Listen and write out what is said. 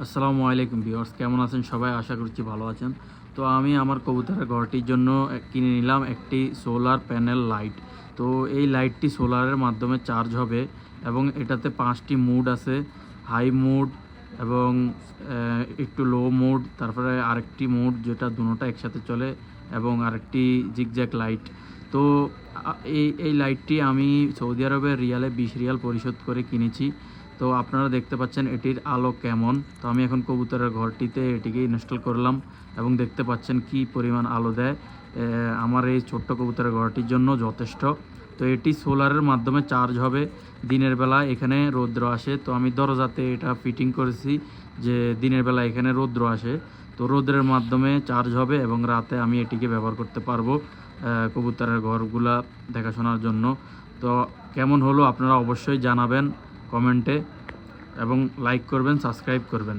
আসসালামু আলাইকুম ভিউয়ার্স, কেমন আছেন সবাই? আশা করছি ভালো আছেন। তো আমি আমার কবুতরের ঘরটির জন্য কিনে নিলাম একটি সোলার প্যানেল লাইট। তো এই লাইটটি সোলারের মাধ্যমে চার্জ হবে এবং এটাতে 5টি মুড আছে, হাই মুড এবং একটু লো মুড, তারপরে আরেকটি মুড যেটা দুটোটা একসাথে চলে এবং আরেকটি জিগজ্যাগ লাইট। তো এই লাইটটি আমি সৌদি আরবের রিয়ালে 20 রিয়াল পরিশোধ করে কিনেছি। তো আপনারা দেখতে পাচ্ছেন এটির আলো কেমন। তো আমি এখন কবুতরের ঘরটিতে এটিকে ইনস্টল করলাম এবং দেখতে পাচ্ছেন কি পরিমাণ আলো দেয়। আমার এই ছোট্ট কবুতরের ঘরটির জন্য যথেষ্ট। তো এটি সোলারের মাধ্যমে চার্জ হবে। দিনের বেলা এখানে রৌদ্র আসে, তো আমি দরজাতে এটা ফিটিং করেছি যে দিনের বেলা এখানে রৌদ্র আসে, তো রৌদ্রের মাধ্যমে চার্জ হবে এবং রাতে আমি এটিকে ব্যবহার করতে পারবো কবুতরের ঘরগুলা দেখাশোনার জন্য। তো কেমন হলো আপনারা অবশ্যই জানাবেন কমেন্টে এবং লাইক করবেন, সাবস্ক্রাইব করবেন।